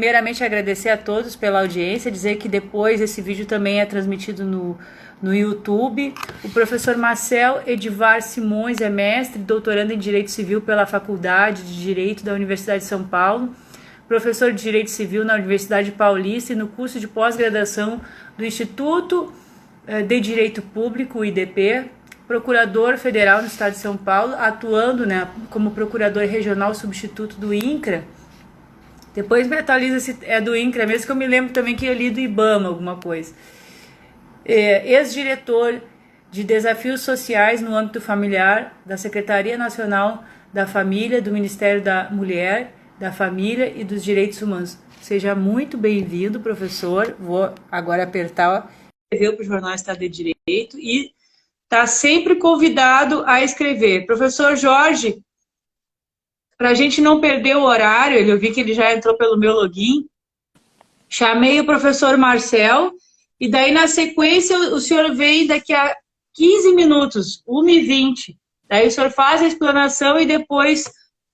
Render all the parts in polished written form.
Primeiramente, agradecer a todos pela audiência, dizer que depois esse vídeo também é transmitido no YouTube. O professor Marcel Edivar Simões é mestre e doutorando em Direito Civil pela Faculdade de Direito da Universidade de São Paulo, professor de Direito Civil na Universidade Paulista e no curso de pós-graduação do Instituto de Direito Público, o IDP, procurador federal no estado de São Paulo, atuando, né, como procurador regional substituto do INCRA. Depois me atualiza se é do INCRA mesmo, que eu me lembro também que eu li do IBAMA alguma coisa. Ex-diretor de Desafios Sociais no âmbito familiar da Secretaria Nacional da Família, do Ministério da Mulher, da Família e dos Direitos Humanos. Seja muito bem-vindo, professor. Vou agora apertar, escreveu para o Jornal Estado de Direito e está sempre convidado a escrever. Professor Jorge, para a gente não perder o horário, eu vi que ele já entrou pelo meu login, chamei o professor Marcel, e daí na sequência o senhor vem daqui a 15 minutos, 1h20. Daí o senhor faz a explanação e depois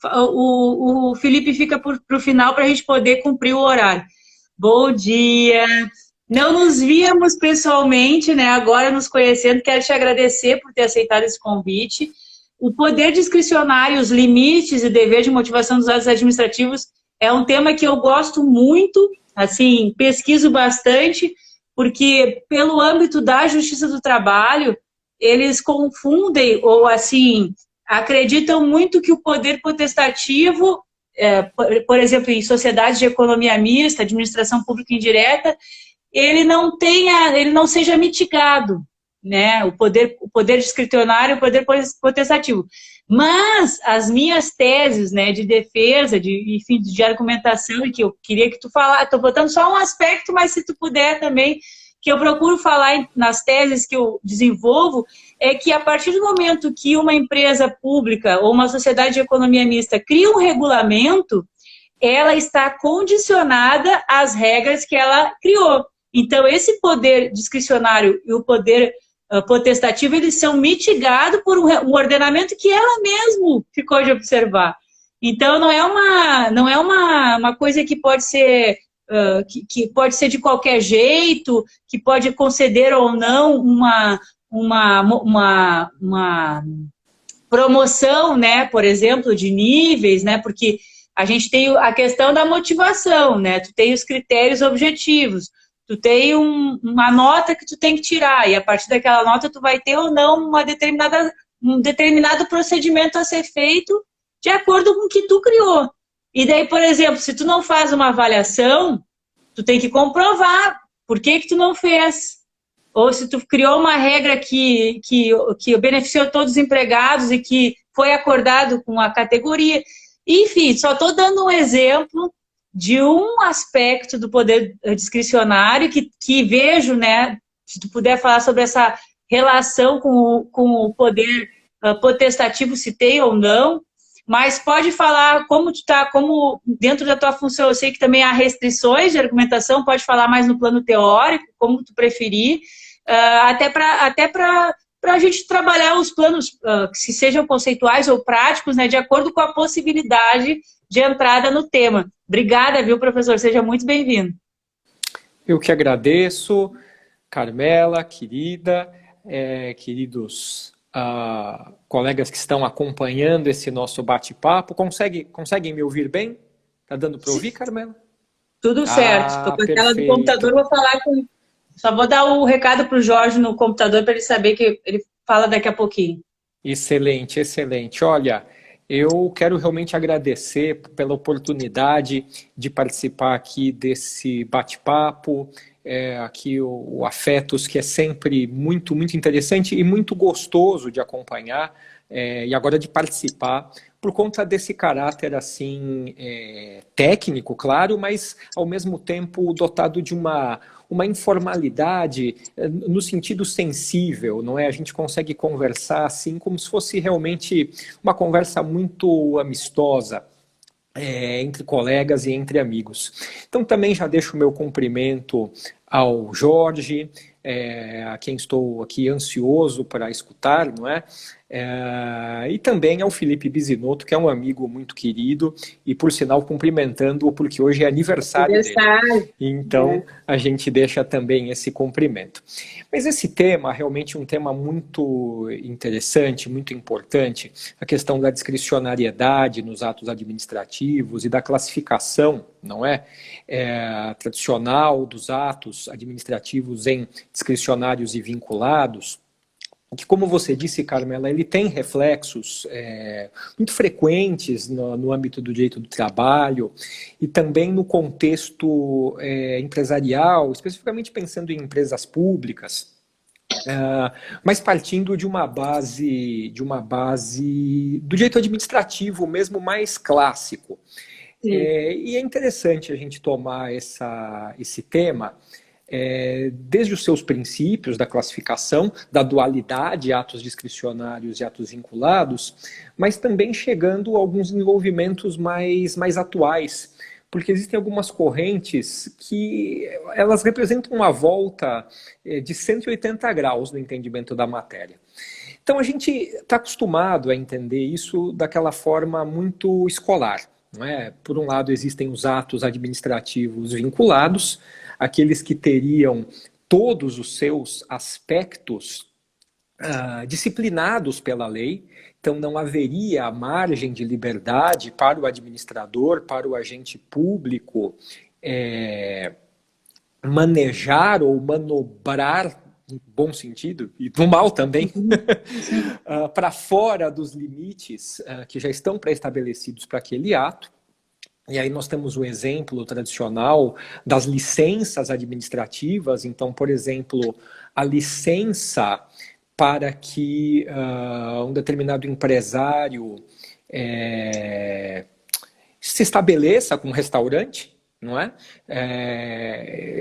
o Felipe fica para o final para a gente poder cumprir o horário. Bom dia! Não nos víamos pessoalmente, né? Agora nos conhecendo, quero te agradecer por ter aceitado esse convite. O poder discricionário, os limites e dever de motivação dos atos administrativos é um tema que eu gosto muito, assim, pesquiso bastante, porque pelo âmbito da Justiça do Trabalho, eles confundem ou, assim, acreditam muito que o poder potestativo, por exemplo, em sociedades de economia mista, administração pública indireta, ele não seja mitigado, né? O poder discricionário, o poder potestativo. Mas as minhas teses, né, de defesa, enfim, de argumentação, e que eu queria que tu falasse, estou botando só um aspecto, mas se tu puder também, que eu procuro falar nas teses que eu desenvolvo, é que a partir do momento que uma empresa pública ou uma sociedade de economia mista cria um regulamento, ela está condicionada às regras que ela criou. Então, esse poder discricionário e o poder potestativo, eles são mitigados por um ordenamento que ela mesmo ficou de observar. Então, não é uma coisa que pode ser, que pode ser de qualquer jeito, que pode conceder ou não uma promoção, né, por exemplo, de níveis, né, porque a gente tem a questão da motivação, né, tu tem os critérios objetivos, tu tem uma nota que tu tem que tirar, e a partir daquela nota tu vai ter ou não um determinado procedimento a ser feito de acordo com o que tu criou. E daí, por exemplo, se tu não faz uma avaliação, tu tem que comprovar por que tu não fez. Ou se tu criou uma regra que beneficiou todos os empregados e que foi acordado com a categoria. Enfim, só estou dando um exemplo de um aspecto do poder discricionário que vejo, né, se tu puder falar sobre essa relação com o poder potestativo, se tem ou não, mas pode falar como tu tá, como dentro da tua função, eu sei que também há restrições de argumentação, pode falar mais no plano teórico, como tu preferir, até para a gente trabalhar os planos, que sejam conceituais ou práticos, né, de acordo com a possibilidade de entrada no tema. Obrigada, viu, professor? Seja muito bem-vindo. Eu que agradeço, Carmela, querida, queridos colegas que estão acompanhando esse nosso bate-papo. Conseguem me ouvir bem? Tá dando para ouvir, Carmela? Tudo certo. Estou com a tela do computador, vou falar com... Só vou dar o recado para o Jorge no computador para ele saber que ele fala daqui a pouquinho. Excelente, excelente. Olha, eu quero realmente agradecer pela oportunidade de participar aqui desse bate-papo, aqui o Afetos, que é sempre muito, muito interessante e muito gostoso de acompanhar, e agora de participar, por conta desse caráter assim técnico, claro, mas ao mesmo tempo dotado de uma informalidade no sentido sensível, não é? A gente consegue conversar assim como se fosse realmente uma conversa muito amistosa entre colegas e entre amigos. Então também já deixo o meu cumprimento ao Jorge, a quem estou aqui ansioso para escutar, não é? E também ao Felipe Bisinotto, que é um amigo muito querido, e por sinal cumprimentando-o, porque hoje é aniversário dele. Então a gente deixa também esse cumprimento. Mas esse tema, realmente um tema muito interessante, muito importante, a questão da discricionariedade nos atos administrativos e da classificação, não é? Tradicional dos atos administrativos em discricionários e vinculados, que, como você disse, Carmela, ele tem reflexos muito frequentes no âmbito do direito do trabalho e também no contexto empresarial, especificamente pensando em empresas públicas, mas partindo de uma base do direito administrativo mesmo mais clássico. E é interessante a gente tomar esse tema desde os seus princípios da classificação, da dualidade, atos discricionários e atos vinculados, mas também chegando a alguns desenvolvimentos mais atuais, porque existem algumas correntes que elas representam uma volta de 180 graus no entendimento da matéria. Então a gente está acostumado a entender isso daquela forma muito escolar, não é? Por um lado existem os atos administrativos vinculados, aqueles que teriam todos os seus aspectos disciplinados pela lei, então não haveria margem de liberdade para o administrador, para o agente público manejar ou manobrar, em bom sentido, e no mal também, para fora dos limites que já estão pré-estabelecidos para aquele ato. E aí nós temos o exemplo tradicional das licenças administrativas. Então, por exemplo, a licença para que um determinado empresário se estabeleça com um restaurante, não é?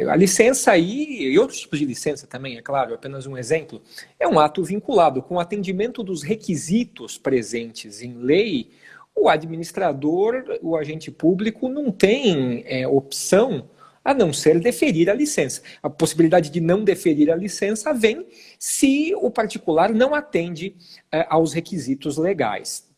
A licença aí, e outros tipos de licença também, é claro, apenas um exemplo, é um ato vinculado com o atendimento dos requisitos presentes em lei. O administrador, o agente público, não tem opção a não ser deferir a licença. A possibilidade de não deferir a licença vem se o particular não atende aos requisitos legais.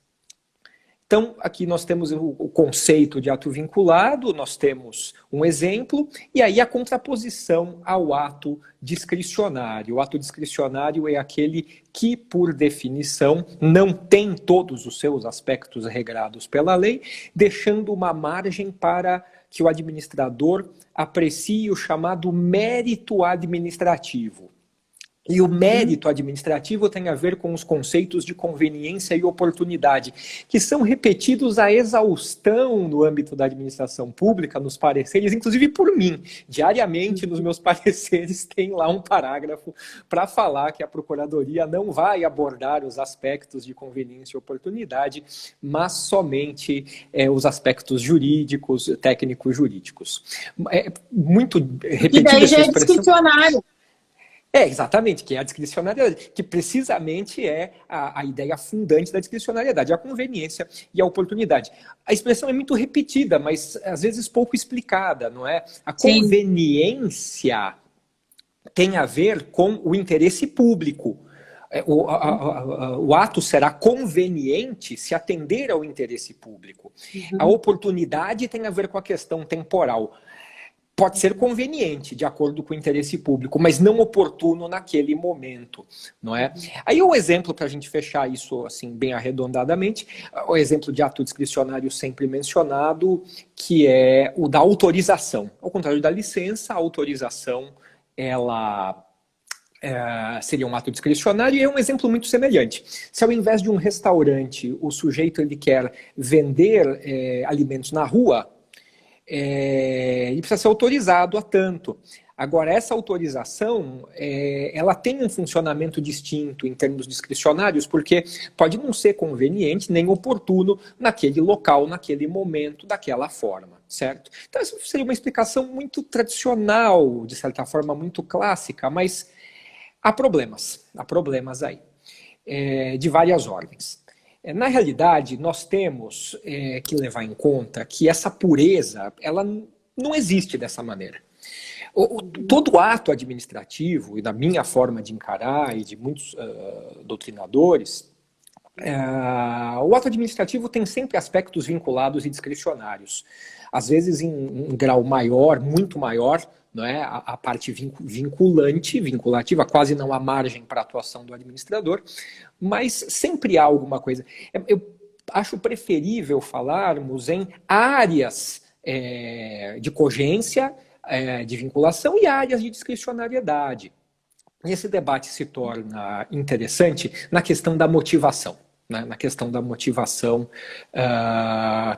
Então, aqui nós temos o conceito de ato vinculado, nós temos um exemplo, e aí a contraposição ao ato discricionário. O ato discricionário é aquele que, por definição, não tem todos os seus aspectos regrados pela lei, deixando uma margem para que o administrador aprecie o chamado mérito administrativo. E o mérito administrativo tem a ver com os conceitos de conveniência e oportunidade, que são repetidos à exaustão no âmbito da administração pública, nos pareceres, inclusive por mim. Diariamente, nos meus pareceres, tem lá um parágrafo para falar que a Procuradoria não vai abordar os aspectos de conveniência e oportunidade, mas somente os aspectos jurídicos, técnico-jurídicos. É muito repetido. E daí já é discricionário. Exatamente, que é a discricionariedade, que precisamente é a ideia fundante da discricionariedade, a conveniência e a oportunidade. A expressão é muito repetida, mas às vezes pouco explicada, não é? A conveniência tem a ver com o interesse público. O ato será conveniente se atender ao interesse público. A oportunidade tem a ver com a questão temporal. Pode ser conveniente, de acordo com o interesse público, mas não oportuno naquele momento, não é? Aí o exemplo, para a gente fechar isso assim bem arredondadamente, o exemplo de ato discricionário sempre mencionado, que é o da autorização. Ao contrário da licença, a autorização, ela seria um ato discricionário, e é um exemplo muito semelhante. Se ao invés de um restaurante, o sujeito ele quer vender alimentos na rua, ele precisa ser autorizado a tanto. Agora, essa autorização, ela tem um funcionamento distinto em termos discricionários, porque pode não ser conveniente nem oportuno naquele local, naquele momento, daquela forma, certo? Então, essa seria uma explicação muito tradicional, de certa forma, muito clássica, mas há problemas aí, de várias ordens. Na realidade, nós temos que levar em conta que essa pureza, ela não existe dessa maneira. Todo ato administrativo, e na minha forma de encarar, e de muitos doutrinadores, o ato administrativo tem sempre aspectos vinculados e discricionários. Às vezes em grau maior, muito maior, não é? A parte vinculativa, quase não há margem para a atuação do administrador, mas sempre há alguma coisa. Eu acho preferível falarmos em áreas de cogência, de vinculação e áreas de discricionariedade. Esse debate se torna interessante na questão da motivação. Na questão da motivação,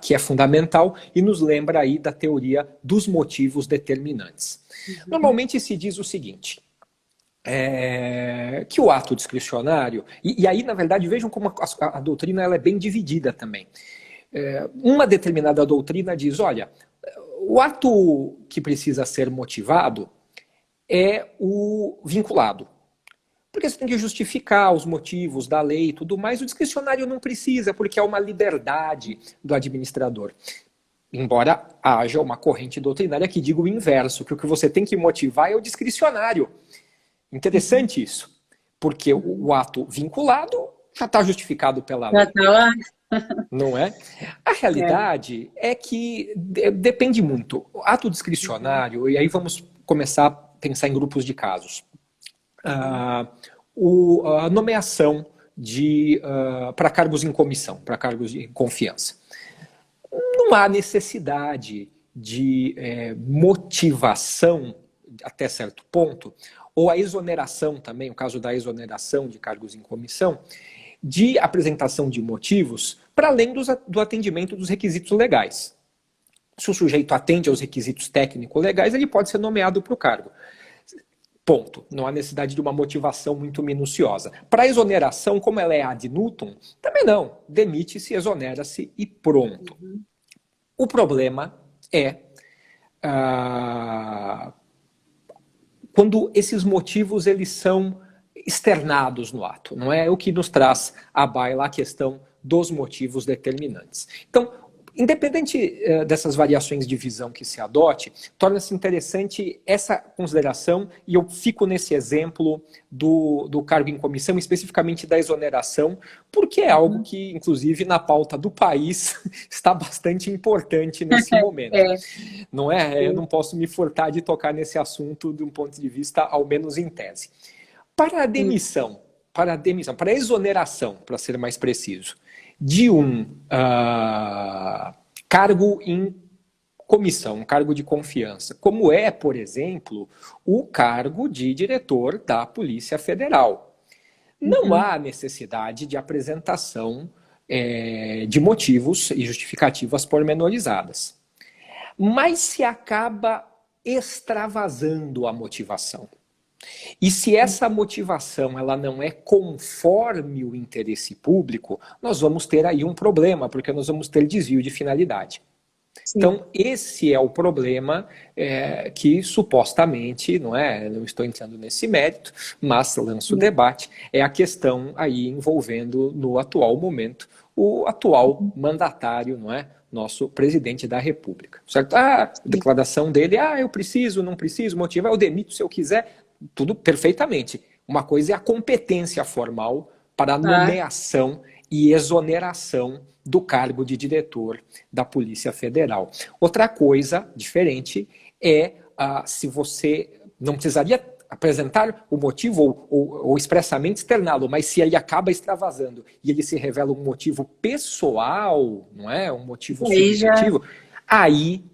que é fundamental e nos lembra aí da teoria dos motivos determinantes. Normalmente se diz o seguinte, que o ato discricionário, e aí na verdade vejam como a doutrina ela é bem dividida também. Uma determinada doutrina diz, olha, o ato que precisa ser motivado é o vinculado. Porque você tem que justificar os motivos da lei e tudo mais. O discricionário não precisa, porque é uma liberdade do administrador. Embora haja uma corrente doutrinária que diga o inverso, que o que você tem que motivar é o discricionário. Interessante isso, porque o ato vinculado já está justificado pela lei. Já está lá. Não é? A realidade é que depende muito. O ato discricionário, e aí vamos começar a pensar em grupos de casos. A nomeação para cargos em comissão, para cargos de confiança. Não há necessidade de motivação até certo ponto, ou a exoneração também, o caso da exoneração de cargos em comissão, de apresentação de motivos para além do atendimento dos requisitos legais. Se o sujeito atende aos requisitos técnico-legais, ele pode ser nomeado para o cargo. Ponto. Não há necessidade de uma motivação muito minuciosa. Para a exoneração, como ela é ad nutum, também não. Demite-se, exonera-se e pronto. O problema é quando esses motivos eles são externados no ato. Não é o que nos traz à baila a questão dos motivos determinantes. Então, independente dessas variações de visão que se adote, torna-se interessante essa consideração, e eu fico nesse exemplo do cargo em comissão, especificamente da exoneração, porque é algo que, inclusive, na pauta do país, está bastante importante nesse momento. Não é? Eu não posso me furtar de tocar nesse assunto de um ponto de vista, ao menos em tese. Para a demissão, para a exoneração, para ser mais preciso, de um cargo em comissão, um cargo de confiança, como é, por exemplo, o cargo de diretor da Polícia Federal. Não há necessidade de apresentação de motivos e justificativas pormenorizadas. Mas se acaba extravasando a motivação. E se essa motivação ela não é conforme o interesse público, nós vamos ter aí um problema, porque nós vamos ter desvio de finalidade. Sim. Então, esse é o problema que supostamente, não estou entrando nesse mérito, mas lanço o debate, é a questão aí envolvendo, no atual momento, o atual mandatário, nosso presidente da República. Certo? A declaração dele, eu preciso, não preciso, motivar, eu demito se eu quiser. Tudo perfeitamente. Uma coisa é a competência formal para a nomeação e exoneração do cargo de diretor da Polícia Federal. Outra coisa diferente é se você não precisaria apresentar o motivo ou expressamente externá-lo, mas se ele acaba extravasando e ele se revela um motivo pessoal, não é? Um motivo subjetivo, aí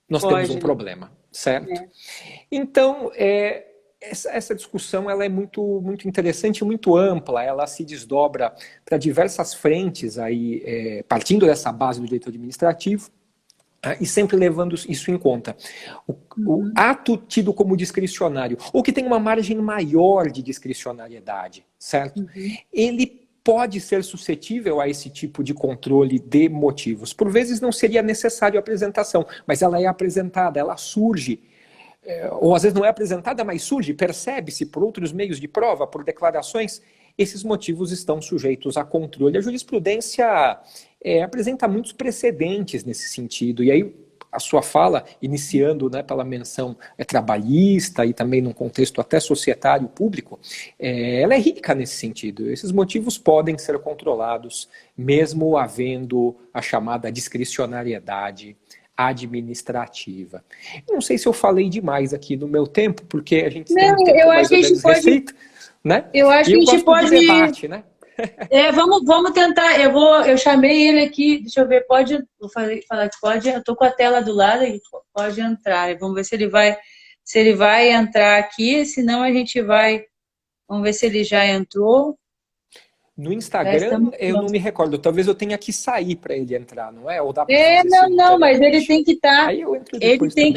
nós temos um problema, certo? Então, essa discussão ela é muito, muito interessante e muito ampla, ela se desdobra para diversas frentes, aí, partindo dessa base do direito administrativo, e sempre levando isso em conta. O ato tido como discricionário, ou que tem uma margem maior de discricionariedade, certo? Ele pode ser suscetível a esse tipo de controle de motivos. Por vezes não seria necessário a apresentação, mas ela é apresentada, ela surge, ou às vezes não é apresentada, mas surge, percebe-se por outros meios de prova, por declarações, esses motivos estão sujeitos a controle. A jurisprudência apresenta muitos precedentes nesse sentido, e aí a sua fala, iniciando, né, pela menção trabalhista e também num contexto até societário público, ela é rica nesse sentido. Esses motivos podem ser controlados, mesmo havendo a chamada discricionariedade administrativa. Eu não sei se eu falei demais aqui no meu tempo, porque a gente tem um tempo mais ou menos restrito, né? Eu acho que a gente pode... debate, né? Vamos tentar. Eu chamei ele aqui. Deixa eu ver. Vou falar que pode. Eu tô com a tela do lado. Ele pode entrar. Vamos ver se ele vai entrar aqui. Senão a gente vai. Vamos ver se ele já entrou. No Instagram, eu não me recordo. Talvez eu tenha que sair para ele entrar, não é? Ou dá não, mas ele tem que estar. Aí eu entro depois também.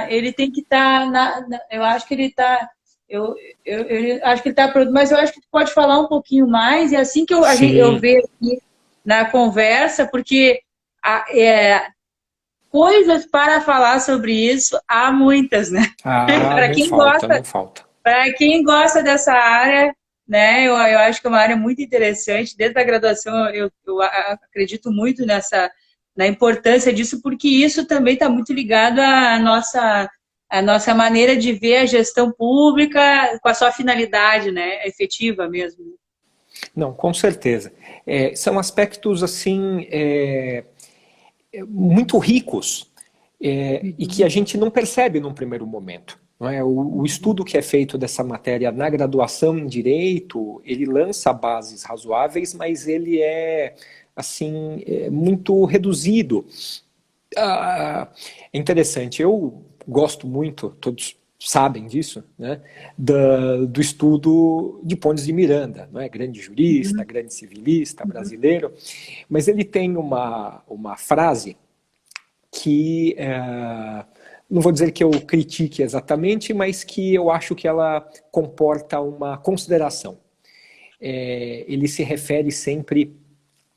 Ele tem que estar. Eu acho que ele está. Eu acho que ele está pronto, mas eu acho que tu pode falar um pouquinho mais. E assim que eu vejo aqui na conversa, porque coisas para falar sobre isso há muitas, né? Para quem gosta, não falta. Para quem gosta dessa área, né? Eu acho que é uma área muito interessante. Desde a graduação, eu acredito muito na importância disso, porque isso também está muito ligado à nossa maneira de ver a gestão pública com a sua finalidade, né? Efetiva mesmo. Não, com certeza. São aspectos, assim, muito ricos e que a gente não percebe num primeiro momento. Não é? O estudo que é feito dessa matéria na graduação em Direito, ele lança bases razoáveis, mas ele é, assim, muito reduzido. É interessante, eu gosto muito, todos sabem disso, né, do estudo de Pontes de Miranda, não é? Grande jurista, grande civilista brasileiro, mas ele tem uma frase que... não vou dizer que eu critique exatamente, mas que eu acho que ela comporta uma consideração. Ele se refere sempre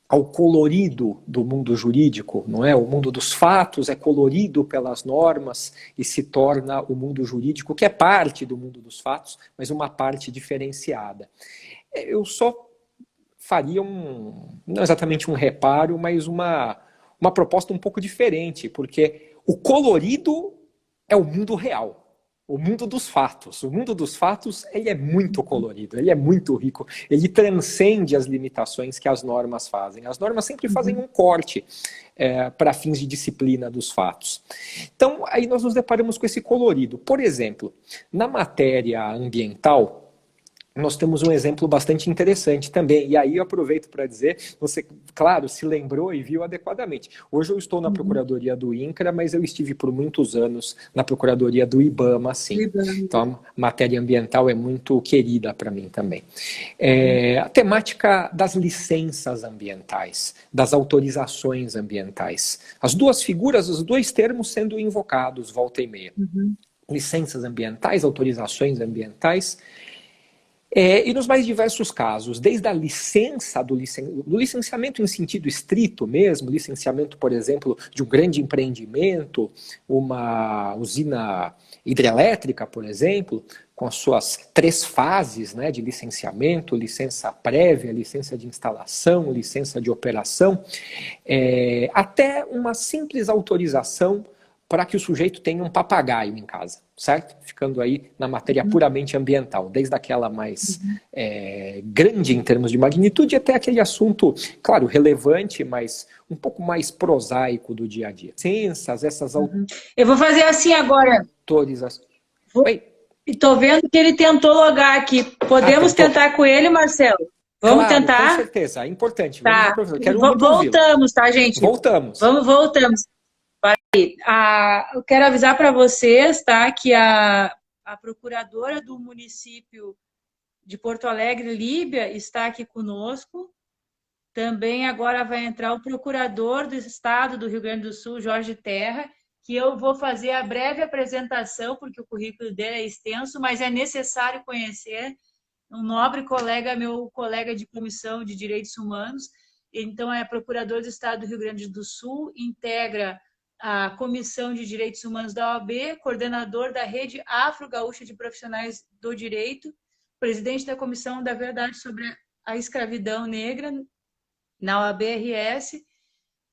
ao colorido do mundo jurídico, não é? O mundo dos fatos é colorido pelas normas e se torna o mundo jurídico, que é parte do mundo dos fatos, mas uma parte diferenciada. Eu só faria não exatamente um reparo, mas uma proposta um pouco diferente, porque o colorido é o mundo real, o mundo dos fatos. O mundo dos fatos, ele é muito colorido, ele é muito rico, ele transcende as limitações que as normas fazem. As normas sempre fazem um corte para fins de disciplina dos fatos. Então, aí nós nos deparamos com esse colorido. Por exemplo, na matéria ambiental, nós temos um exemplo bastante interessante também, e aí eu aproveito para dizer, você, claro, se lembrou e viu adequadamente. Hoje eu estou na Procuradoria do INCRA, mas eu estive por muitos anos na Procuradoria do IBAMA, sim. Então a matéria ambiental é muito querida para mim também. A temática das licenças ambientais, das autorizações ambientais. As duas figuras, os dois termos sendo invocados volta e meia. Licenças ambientais, autorizações ambientais. E nos mais diversos casos, desde a licença, do licenciamento em sentido estrito mesmo, licenciamento, por exemplo, de um grande empreendimento, uma usina hidrelétrica, por exemplo, com as suas 3 fases, né, de licenciamento, licença prévia, licença de instalação, licença de operação, até uma simples autorização para que o sujeito tenha um papagaio em casa, certo? Ficando aí na matéria puramente ambiental, desde aquela mais grande em termos de magnitude até aquele assunto, claro, relevante, mas um pouco mais prosaico do dia a dia. Licenças, essas Eu vou fazer assim agora. Autorizações. Estou vendo que ele tentou logar aqui. Podemos tentar com ele, Marcelo? Vamos tentar? Com certeza, é importante. Tá. Voltamos, tá, gente? Voltamos. Voltamos. Eu quero avisar para vocês, tá, que a procuradora do município de Porto Alegre, Líbia, está aqui conosco. Também agora vai entrar o procurador do estado do Rio Grande do Sul, Jorge Terra, que eu vou fazer a breve apresentação, porque o currículo dele é extenso, mas é necessário conhecer um nobre colega, meu colega de comissão de direitos humanos. Então, é procurador do estado do Rio Grande do Sul, integra a Comissão de Direitos Humanos da OAB, coordenador da Rede Afro-Gaúcha de Profissionais do Direito, presidente da Comissão da Verdade sobre a Escravidão Negra na OAB-RS,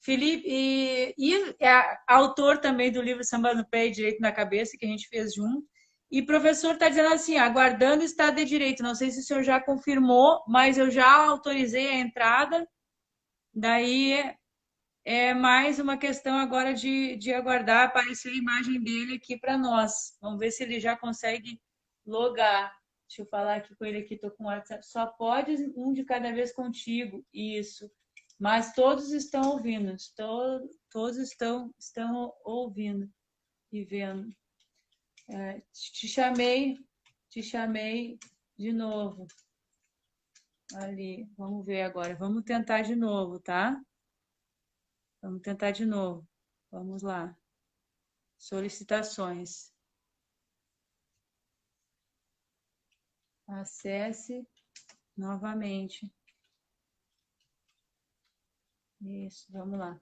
Felipe, e é autor também do livro Samba no Pé e Direito na Cabeça, que a gente fez junto. E professor está dizendo assim, aguardando o Estado de Direito. Não sei se o senhor já confirmou, mas eu já autorizei a entrada. Daí é mais uma questão agora de aguardar aparecer a imagem dele aqui para nós. Vamos ver se ele já consegue logar. Deixa eu falar aqui com ele aqui, estou com o WhatsApp. Só pode um de cada vez contigo. Isso. Mas todos estão ouvindo. Todos estão ouvindo e vendo. Te chamei de novo. Ali. Vamos ver agora. Vamos tentar de novo, tá? Vamos tentar de novo. Vamos lá. Solicitações. Acesse novamente. Isso, vamos lá.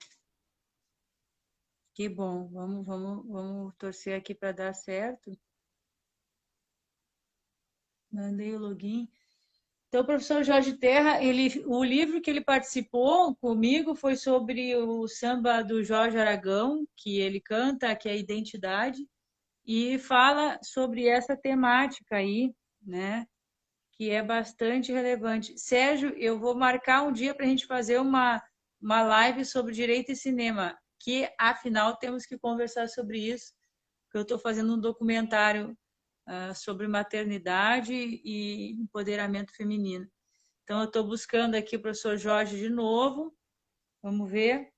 Que bom. Vamos torcer aqui para dar certo. Mandei o login. Então, o professor Jorge Terra, o livro que ele participou comigo foi sobre o samba do Jorge Aragão, que ele canta, que é a Identidade, e fala sobre essa temática aí, né? Que é bastante relevante. Sérgio, eu vou marcar um dia para a gente fazer uma live sobre direito e cinema, que afinal temos que conversar sobre isso, porque eu estou fazendo um documentário sobre maternidade e empoderamento feminino. Então, eu estou buscando aqui o professor Jorge de novo. Vamos ver.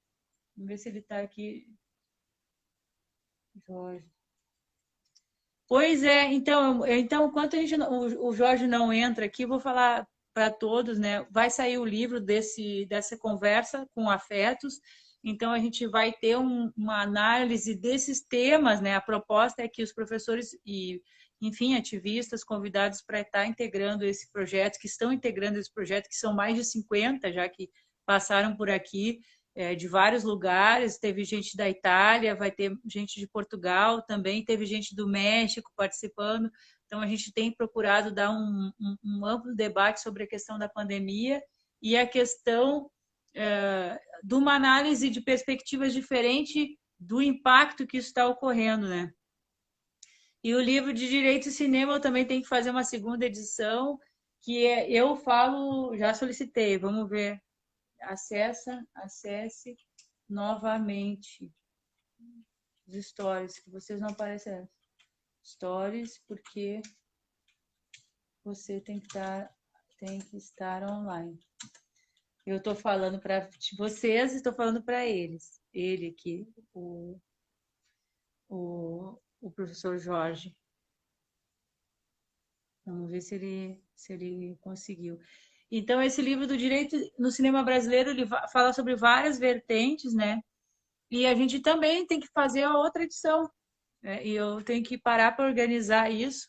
Vamos ver se ele está aqui. Jorge. Pois é, então enquanto o Jorge não entra aqui, vou falar para todos, né? Vai sair o livro dessa conversa com afetos. Então, a gente vai ter uma análise desses temas, né? A proposta é que os professores e, enfim, ativistas convidados para estar integrando esse projeto, que estão integrando esse projeto, que são mais de 50 já que passaram por aqui, de vários lugares. Teve gente da Itália, vai ter gente de Portugal também, teve gente do México participando. Então, a gente tem procurado dar um amplo debate sobre a questão da pandemia e a questão de uma análise de perspectivas diferentes do impacto que isso está ocorrendo, né? E o livro de Direito e Cinema eu também tenho que fazer uma segunda edição, eu falo, já solicitei, vamos ver. Acesse novamente os stories, que vocês não aparecem. Stories, porque você tem que estar online. Eu estou falando para vocês e estou falando para eles. Ele aqui, o professor Jorge. Vamos ver se ele conseguiu. Então, esse livro do direito no cinema brasileiro, ele fala sobre várias vertentes, né? E a gente também tem que fazer a outra edição, né? E eu tenho que parar para organizar isso.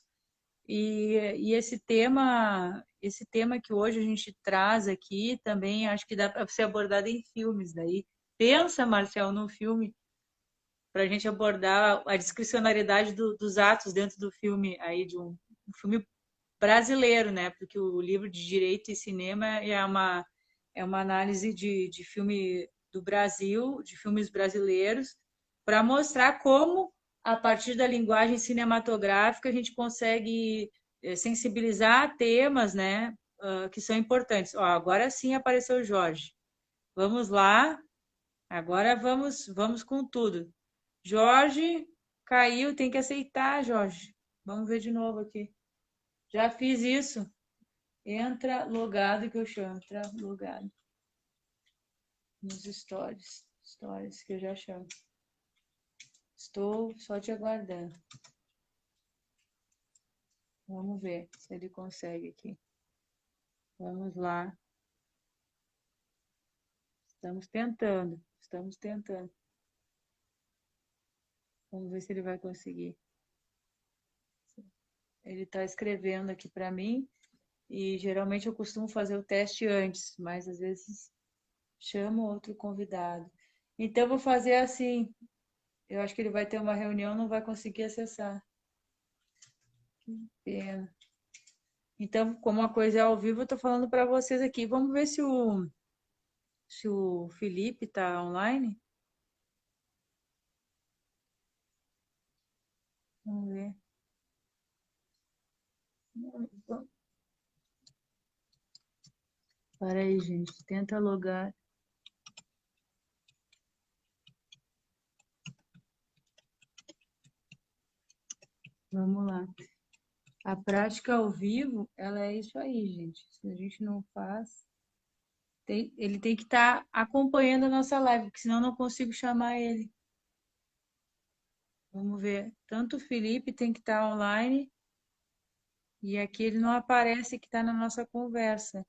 E esse tema que hoje a gente traz aqui também acho que dá para ser abordado em filmes. Daí pensa, Marcel, num filme para a gente abordar a discricionariedade dos atos dentro do filme aí de um filme brasileiro, né? Porque o livro de Direito e Cinema é uma análise de filme do Brasil, de filmes brasileiros, para mostrar como, a partir da linguagem cinematográfica, a gente consegue sensibilizar temas, né, que são importantes. Ó, agora sim apareceu o Jorge. Vamos lá, agora vamos com tudo. Jorge caiu, tem que aceitar, Jorge. Vamos ver de novo aqui. Já fiz isso. Entra logado, que eu chamo. Entra logado. Nos stories. Stories que eu já chamo. Estou só te aguardando. Vamos ver se ele consegue aqui. Vamos lá. Estamos tentando. Estamos tentando. Vamos ver se ele vai conseguir. Ele está escrevendo aqui para mim. E geralmente eu costumo fazer o teste antes, mas às vezes chamo outro convidado. Então, eu vou fazer assim. Eu acho que ele vai ter uma reunião, não vai conseguir acessar. Que pena. Então, como a coisa é ao vivo, eu estou falando para vocês aqui. Vamos ver se se o Felipe está online. Vamos ver. Para aí, gente. Tenta logar. Vamos lá. A prática ao vivo, ela é isso aí, gente. Se a gente não faz, ele tem que estar acompanhando a nossa live, porque senão eu não consigo chamar ele. Vamos ver. Tanto o Felipe tem que estar online e aqui ele não aparece que está na nossa conversa.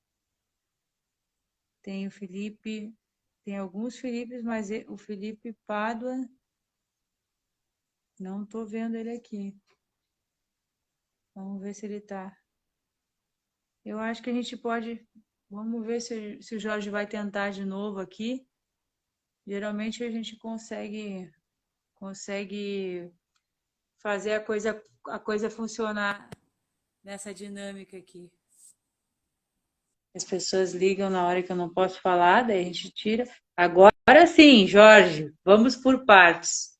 Tem o Felipe, tem alguns Felipes, mas o Felipe Pádua, não estou vendo ele aqui. Vamos ver se ele está. Eu acho que a gente pode. Vamos ver se o Jorge vai tentar de novo aqui. Geralmente a gente consegue fazer a coisa funcionar nessa dinâmica aqui. As pessoas ligam na hora que eu não posso falar, daí a gente tira. Agora sim, Jorge, vamos por partes.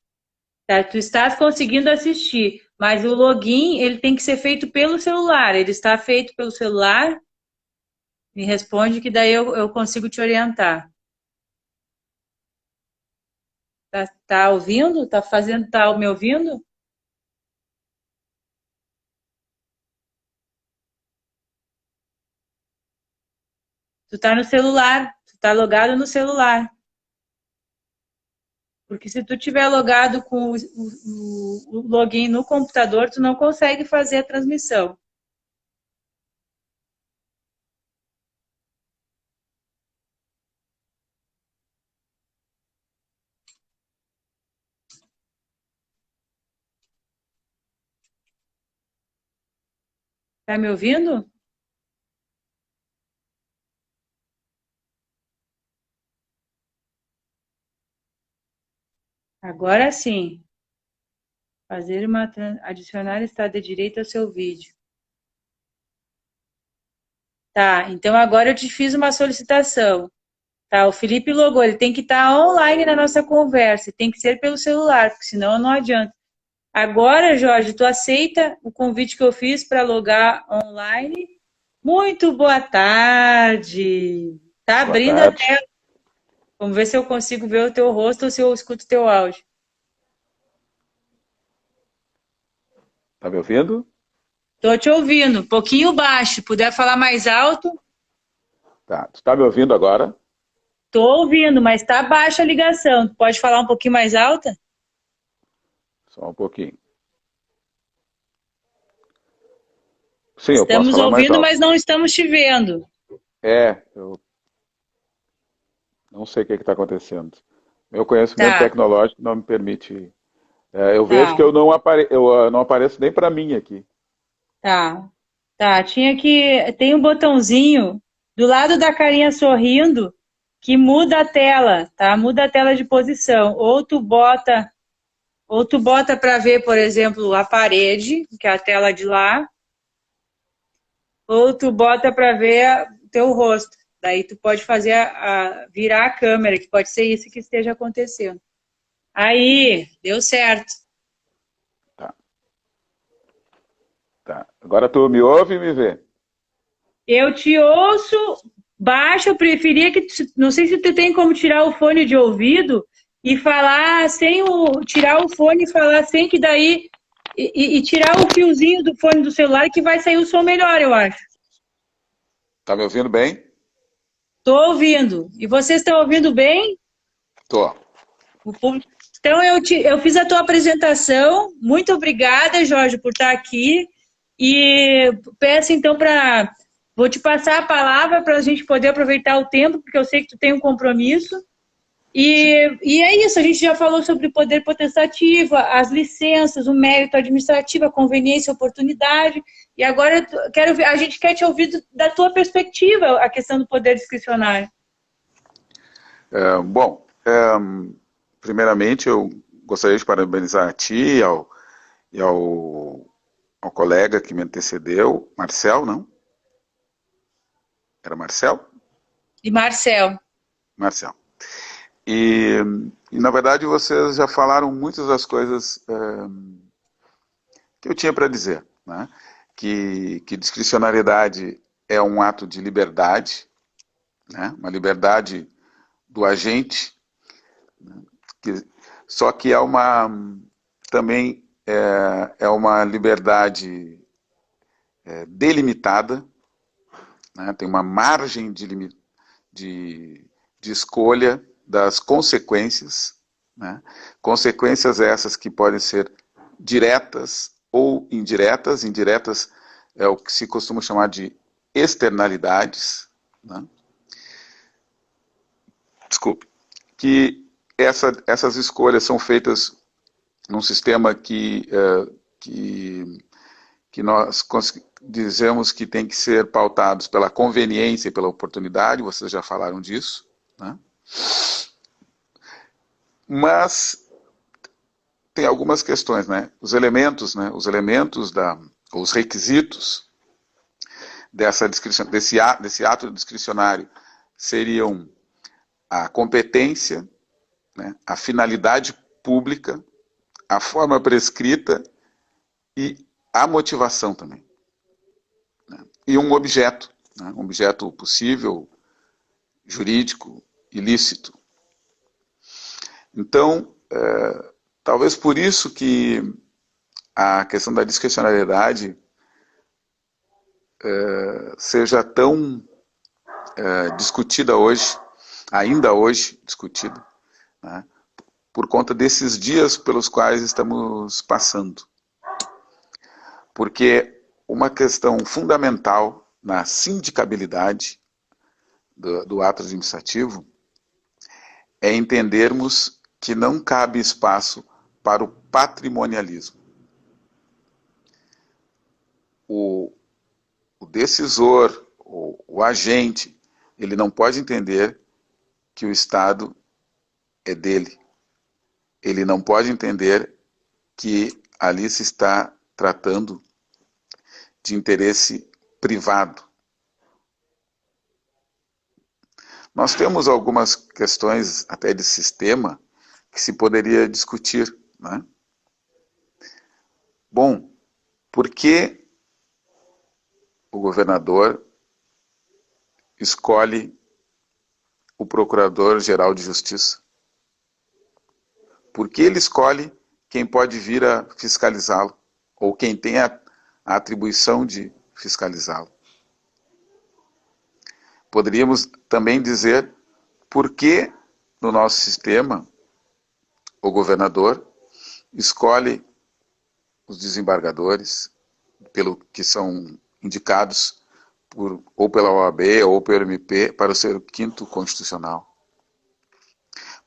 Tá, tu estás conseguindo assistir, mas o login ele tem que ser feito pelo celular. Ele está feito pelo celular? Me responde que daí eu consigo te orientar. Tá ouvindo? Tá me ouvindo? Tu tá no celular, tu tá logado no celular. Porque se tu tiver logado com o login no computador, tu não consegue fazer a transmissão. Tá me ouvindo? Agora sim. Adicionar estado de direito ao seu vídeo. Tá, então agora eu te fiz uma solicitação. Tá, o Felipe logou, ele tem que estar online na nossa conversa, tem que ser pelo celular, porque senão não adianta. Agora, Jorge, tu aceita o convite que eu fiz para logar online? Muito boa tarde. Tá Boa abrindo a tarde. tela. Vamos ver se eu consigo ver o teu rosto ou se eu escuto o teu áudio. Tá me ouvindo? Tô te ouvindo, um pouquinho baixo. Puder falar mais alto? Tá. Tu tá me ouvindo agora? Tô ouvindo, mas tá baixa a ligação. Tu pode falar um pouquinho mais alta? Só um pouquinho. Sim, eu posso Estamos falar mais ouvindo, alto. mas não estamos te vendo. Eu não sei o que está acontecendo. Meu conhecimento Tá, tecnológico não me permite. Eu vejo que tá, eu não apareço nem para mim aqui. tá. Tá, tem um botãozinho do lado da carinha sorrindo que muda a tela, tá? Muda a tela de posição. Ou tu bota para ver, por exemplo, a parede, que é a tela de lá, ou tu bota para ver o teu rosto. Daí tu pode fazer virar a câmera, que pode ser isso que esteja acontecendo. Aí, deu certo. Tá, tá. Agora tu me ouve e me vê. Eu te ouço baixo, eu preferia que. Não sei se tu tem como tirar o fone de ouvido e falar sem tirar o fone e falar sem que daí. E tirar o fiozinho do fone do celular que vai sair o som melhor, eu acho. Tá me ouvindo bem? Tô ouvindo. E vocês estão ouvindo bem? Tô. O público. Então, eu fiz a tua apresentação. Muito obrigada, Jorge, por estar aqui. E peço, então, para... Vou te passar a palavra para a gente poder aproveitar o tempo, porque eu sei que tu tem um compromisso. E é isso, a gente já falou sobre o poder potestativo, as licenças, o mérito administrativo, a conveniência, a oportunidade. E agora a gente quer te ouvir da tua perspectiva, a questão do poder discricionário. Bom, primeiramente eu gostaria de parabenizar a ti e ao colega que me antecedeu, Marcel, não? Era Marcel? E Marcel. Marcel. E, na verdade, vocês já falaram muitas das coisas que eu tinha para dizer, né? Que discricionariedade é um ato de liberdade, né? Uma liberdade do agente, né? Só que também é uma liberdade delimitada, né? Tem uma margem de escolha das consequências, né? Consequências essas que podem ser diretas ou indiretas. Indiretas é o que se costuma chamar de externalidades, né? Desculpe. Que essas escolhas são feitas num sistema que nós dizemos que tem que ser pautados pela conveniência e pela oportunidade, vocês já falaram disso, né? Mas tem algumas questões, né? Os elementos, os requisitos desse ato discricionário seriam a competência, né? A finalidade pública, a forma prescrita e a motivação também, né? E um objeto, né? Um objeto possível, jurídico, ilícito. Então, talvez por isso que a questão da discricionariedade seja tão discutida hoje, ainda hoje discutida, né? Por conta desses dias pelos quais estamos passando. Porque uma questão fundamental na sindicabilidade do ato administrativo é entendermos que não cabe espaço para o patrimonialismo. O decisor, o agente, ele não pode entender que o Estado é dele. Ele não pode entender que ali se está tratando de interesse privado. Nós temos algumas questões até de sistema que se poderia discutir, né? Bom, por que o governador escolhe o Procurador-Geral de Justiça? Por que ele escolhe quem pode vir a fiscalizá-lo? Ou quem tem a atribuição de fiscalizá-lo? Poderíamos também dizer por que no nosso sistema o governador escolhe os desembargadores pelo que são indicados ou pela OAB ou pelo MP para ser o quinto constitucional.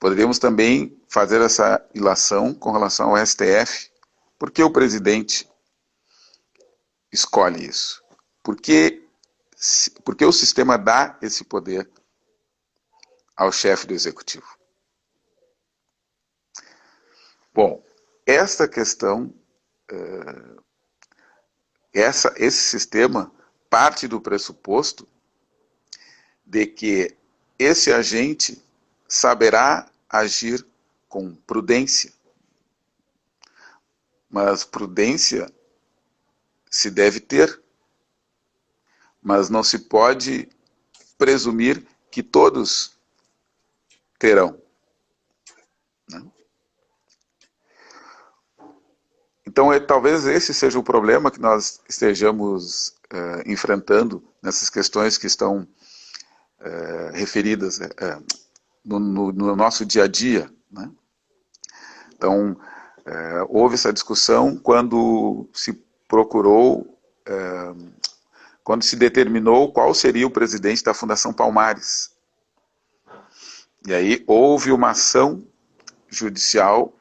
Poderíamos também fazer essa ilação com relação ao STF. Por que o presidente escolhe isso? Por que o sistema dá esse poder ao chefe do executivo? Bom, esta questão, esse sistema parte do pressuposto de que esse agente saberá agir com prudência. Mas prudência se deve ter, mas não se pode presumir que todos terão, né? Então, talvez esse seja o problema que nós estejamos enfrentando nessas questões que estão referidas no nosso dia a dia, né? Então, houve essa discussão quando se procurou, quando se determinou qual seria o presidente da Fundação Palmares. E aí houve uma ação judicial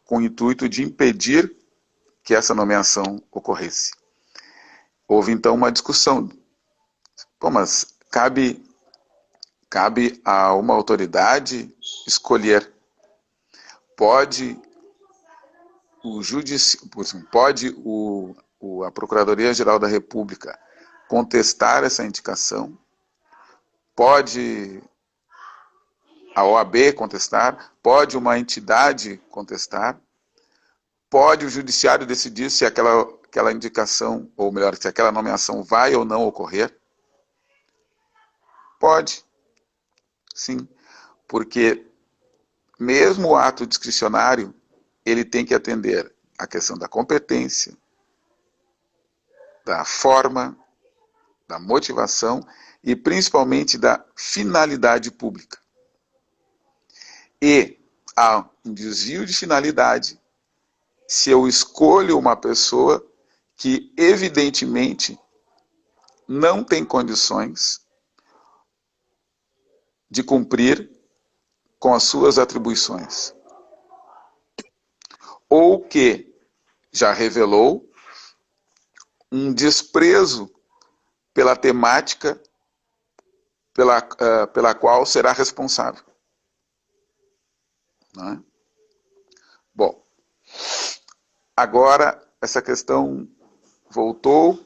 com o intuito de impedir que essa nomeação ocorresse. Houve então uma discussão. Pô, mas cabe a uma autoridade escolher. Pode a Procuradoria-Geral da República contestar essa indicação? Pode a OAB contestar, pode uma entidade contestar, pode o judiciário decidir se aquela indicação, ou melhor, se aquela nomeação vai ou não ocorrer. Pode, sim, porque mesmo o ato discricionário, ele tem que atender à questão da competência, da forma, da motivação e principalmente da finalidade pública. E há um desvio de finalidade se eu escolho uma pessoa que evidentemente não tem condições de cumprir com as suas atribuições. Ou que já revelou um desprezo pela temática pela qual será responsável. Não é? Bom, agora essa questão voltou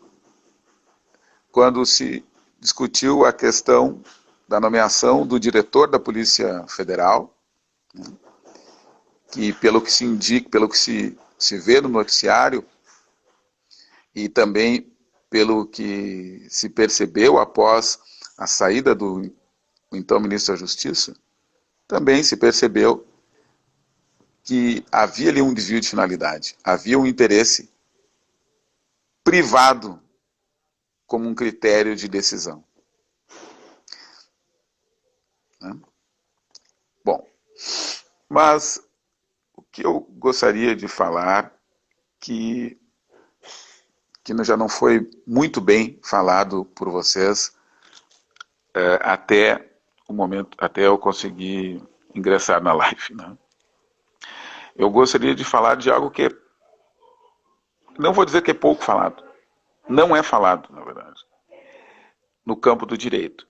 quando se discutiu a questão da nomeação do diretor da Polícia Federal, né, que pelo que se indica, pelo que se vê no noticiário, e também pelo que se percebeu após a saída do então ministro da Justiça, também se percebeu que havia ali um desvio de finalidade, havia um interesse privado como um critério de decisão. Né? Bom, mas o que eu gostaria de falar, que já não foi muito bem falado por vocês até o momento, até eu conseguir ingressar na live, né? Eu gostaria de falar de algo que não vou dizer que é pouco falado, não é falado, na verdade, no campo do direito,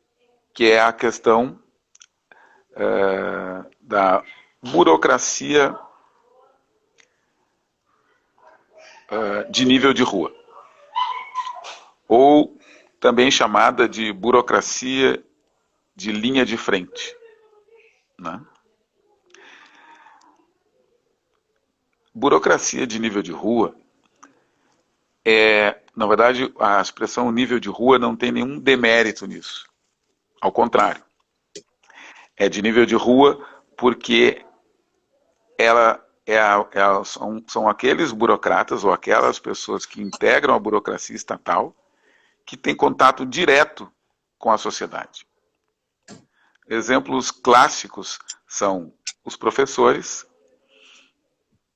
que é a questão da burocracia de nível de rua, ou também chamada de burocracia de linha de frente, né? Burocracia de nível de rua na verdade, a expressão nível de rua não tem nenhum demérito nisso. Ao contrário. É de nível de rua porque são aqueles burocratas ou aquelas pessoas que integram a burocracia estatal que têm contato direto com a sociedade. Exemplos clássicos são os professores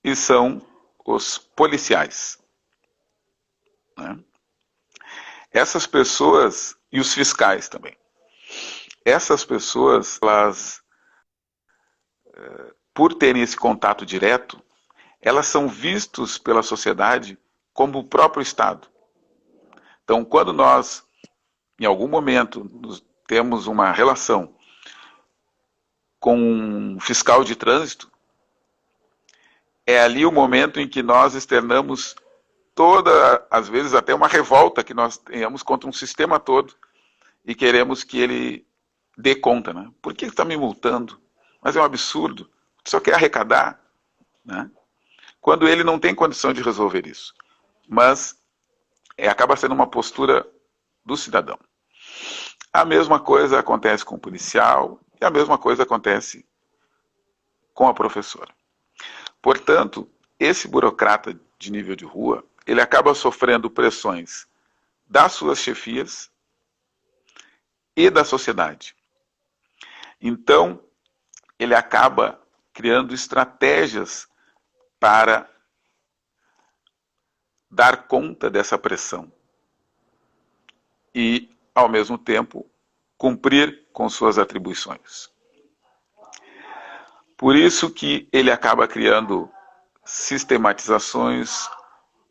e são os policiais. Né? Essas pessoas, e os fiscais também, essas pessoas, elas, por terem esse contato direto, elas são vistos pela sociedade como o próprio Estado. Então, quando nós, em algum momento, temos uma relação com um fiscal de trânsito, é ali o momento em que nós externamos às vezes até uma revolta que nós tenhamos contra um sistema todo e queremos que ele dê conta, né? Por que está me multando? Mas é um absurdo, só quer arrecadar, né? Quando ele não tem condição de resolver isso. Mas acaba sendo uma postura do cidadão. A mesma coisa acontece com o policial e a mesma coisa acontece com a professora. Portanto, esse burocrata de nível de rua, ele acaba sofrendo pressões das suas chefias e da sociedade. Então, ele acaba criando estratégias para dar conta dessa pressão e, ao mesmo tempo, cumprir com suas atribuições. Por isso que ele acaba criando sistematizações,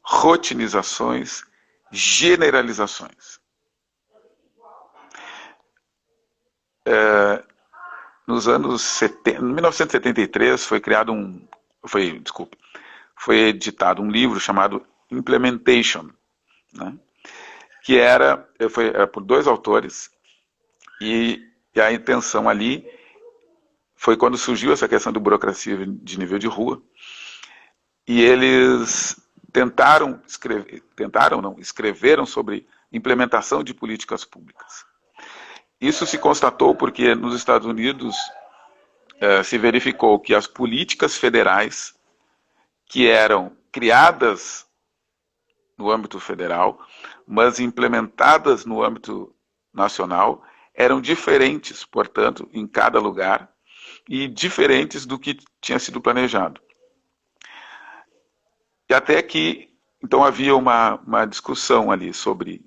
rotinizações, generalizações. Nos anos 70, em 1973 foi editado um livro chamado Implementation, né? Que era por dois autores, e a intenção ali foi quando surgiu essa questão da burocracia de nível de rua, e eles escreveram sobre implementação de políticas públicas. Isso se constatou porque nos Estados Unidos se verificou que as políticas federais que eram criadas no âmbito federal, mas implementadas no âmbito nacional, eram diferentes, portanto, em cada lugar, e diferentes do que tinha sido planejado. E até que, então, havia uma discussão ali sobre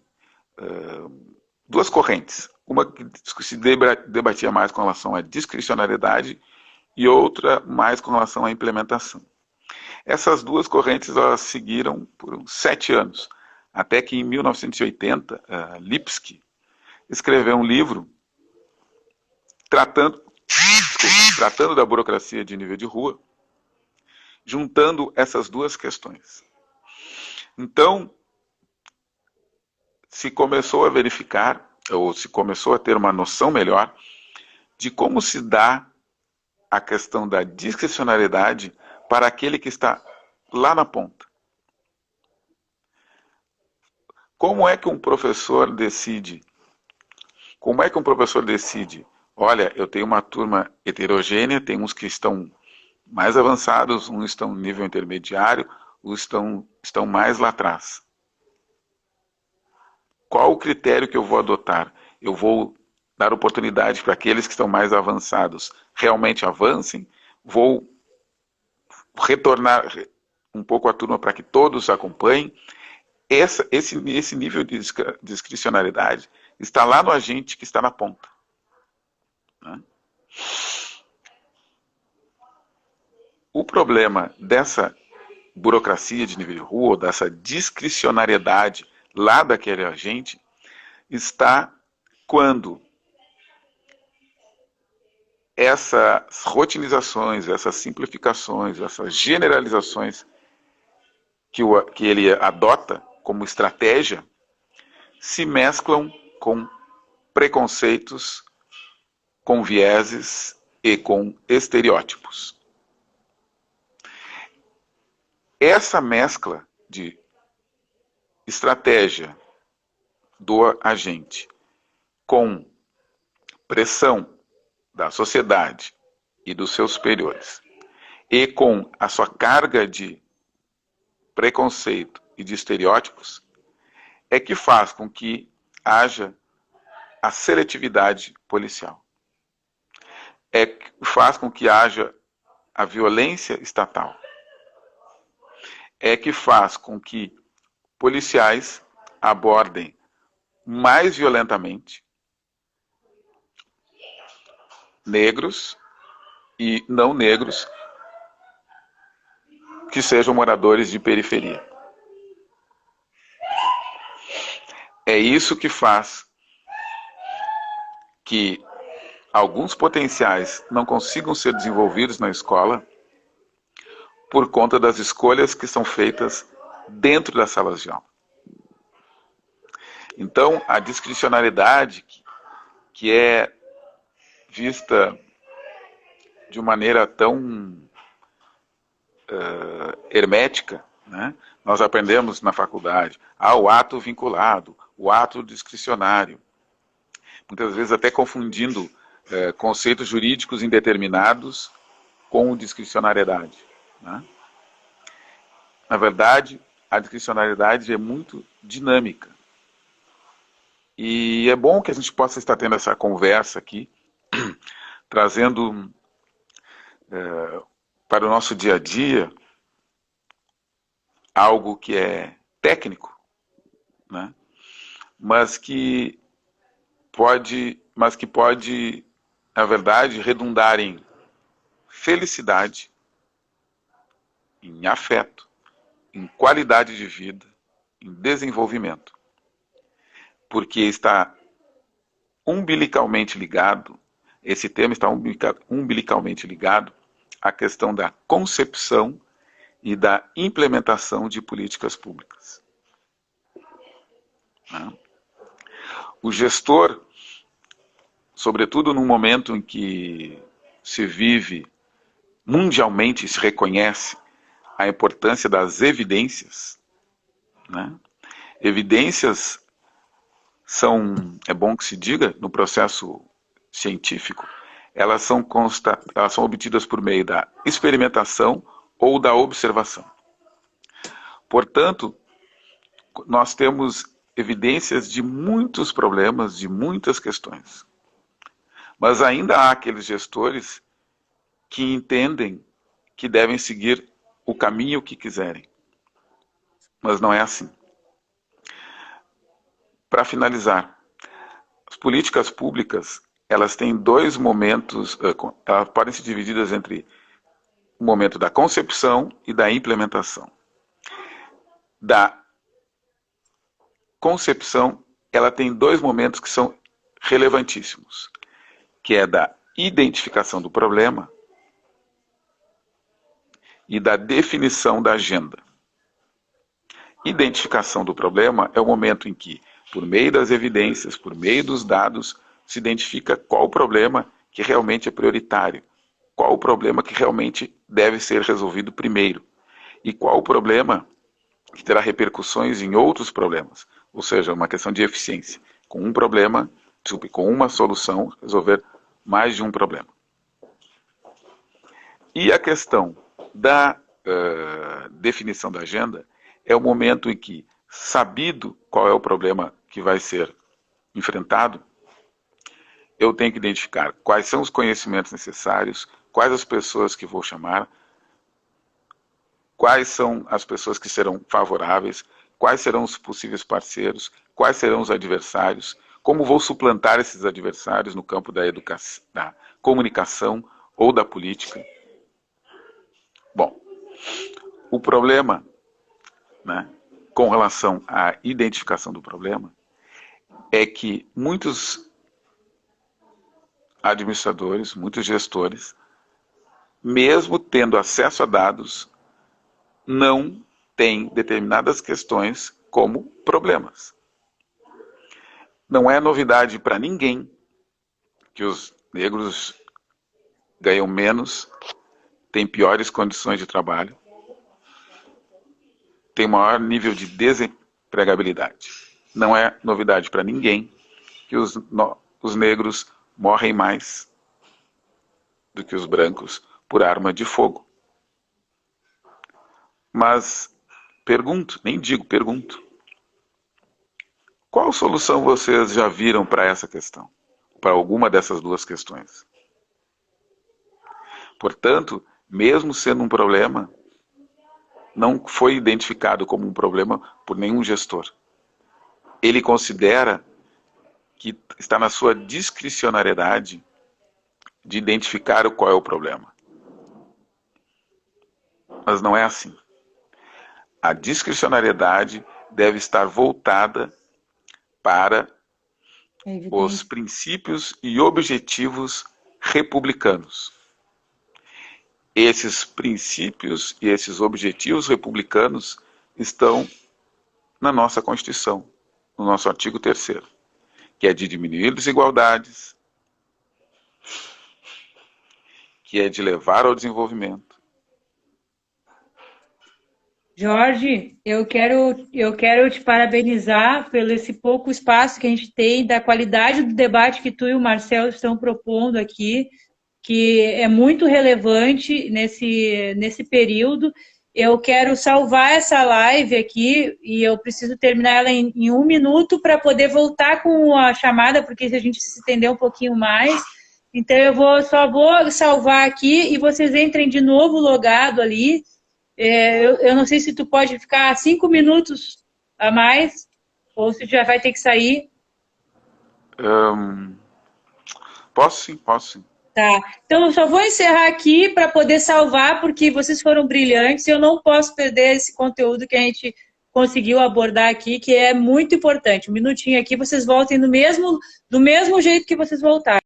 duas correntes. Uma que se debatia mais com relação à discricionariedade e outra mais com relação à implementação. Essas duas correntes elas seguiram por 7 anos, até que em 1980, Lipsky escreveu um livro tratando da burocracia de nível de rua, juntando essas duas questões. Então, se começou a verificar, ou se começou a ter uma noção melhor de como se dá a questão da discricionariedade para aquele que está lá na ponta. Como é que um professor decide? Olha, eu tenho uma turma heterogênea, tem uns que estão mais avançados, uns estão no nível intermediário, uns estão mais lá atrás. Qual o critério que eu vou adotar? Eu vou dar oportunidade para aqueles que estão mais avançados realmente avancem? Vou retornar um pouco a turma para que todos acompanhem? Esse nível de discricionariedade está lá no agente que está na ponta. Né? O problema dessa burocracia de nível de rua, ou dessa discricionariedade lá daquele agente, está quando essas rotinizações, essas simplificações, essas generalizações que ele adota como estratégia, se mesclam com preconceitos, com vieses e com estereótipos. Essa mescla de estratégia do agente com pressão da sociedade e dos seus superiores e com a sua carga de preconceito e de estereótipos é que faz com que haja a seletividade policial. É que faz com que haja a violência estatal. É que faz com que policiais abordem mais violentamente negros e não negros que sejam moradores de periferia. É isso que faz que alguns potenciais não consigam ser desenvolvidos na escola por conta das escolhas que são feitas dentro das salas de aula. Então, a discricionariedade, que é vista de maneira tão hermética, né? Nós aprendemos na faculdade, o ato vinculado, o ato discricionário, muitas vezes até confundindo conceitos jurídicos indeterminados com discricionariedade. Né? Na verdade, a discricionariedade é muito dinâmica. E é bom que a gente possa estar tendo essa conversa aqui, trazendo para o nosso dia a dia algo que é técnico, né? mas que pode, na verdade, redundar em felicidade, em afeto, em qualidade de vida, em desenvolvimento. Porque está umbilicalmente ligado, esse tema está umbilicalmente ligado à questão da concepção e da implementação de políticas públicas. O gestor, sobretudo num momento em que se vive mundialmente, se reconhece a importância das evidências, né? Evidências é bom que se diga, no processo científico, elas são obtidas por meio da experimentação ou da observação. Portanto, nós temos evidências de muitos problemas, de muitas questões. Mas ainda há aqueles gestores que entendem que devem seguir o caminho que quiserem. Mas não é assim. Para finalizar, as políticas públicas, elas têm dois momentos, elas podem ser divididas entre o momento da concepção e da implementação. Da concepção, ela tem dois momentos que são relevantíssimos, que é da identificação do problema e da definição da agenda. Identificação do problema é o momento em que, por meio das evidências, por meio dos dados, se identifica qual o problema que realmente é prioritário, qual o problema que realmente deve ser resolvido primeiro, e qual o problema que terá repercussões em outros problemas, ou seja, uma questão de eficiência. Com um problema, com uma solução, resolver mais de um problema. E a questão da definição da agenda é o momento em que, sabido qual é o problema que vai ser enfrentado, eu tenho que identificar quais são os conhecimentos necessários, quais as pessoas que vou chamar, quais são as pessoas que serão favoráveis, quais serão os possíveis parceiros, quais serão os adversários, como vou suplantar esses adversários no campo da educação, da comunicação ou da política. Bom, o problema, né, com relação à identificação do problema, é que muitos administradores, muitos gestores, mesmo tendo acesso a dados, não têm determinadas questões como problemas. Não é novidade para ninguém que os negros ganham menos, têm piores condições de trabalho, têm maior nível de desempregabilidade. Não é novidade para ninguém que os negros morrem mais do que os brancos por arma de fogo. Mas pergunto, qual solução vocês já viram para essa questão? Para alguma dessas duas questões? Portanto, mesmo sendo um problema, não foi identificado como um problema por nenhum gestor. Ele considera que está na sua discricionariedade de identificar qual é o problema. Mas não é assim. A discricionariedade deve estar voltada para os princípios e objetivos republicanos. Esses princípios e esses objetivos republicanos estão na nossa Constituição, no nosso artigo 3º, que é de diminuir desigualdades, que é de levar ao desenvolvimento. Jorge, eu quero te parabenizar pelo esse pouco espaço que a gente tem, da qualidade do debate que tu e o Marcelo estão propondo aqui, que é muito relevante nesse período. Eu quero salvar essa live aqui e eu preciso terminar ela em 1 minuto para poder voltar com a chamada, porque se a gente se estender um pouquinho mais. Então só vou salvar aqui e vocês entrem de novo logado ali. Eu não sei se tu pode ficar 5 minutos a mais, ou se tu já vai ter que sair. Posso sim. Tá, então eu só vou encerrar aqui para poder salvar, porque vocês foram brilhantes e eu não posso perder esse conteúdo que a gente conseguiu abordar aqui, que é muito importante. 1 minutinho aqui, vocês voltem do mesmo jeito que vocês voltaram.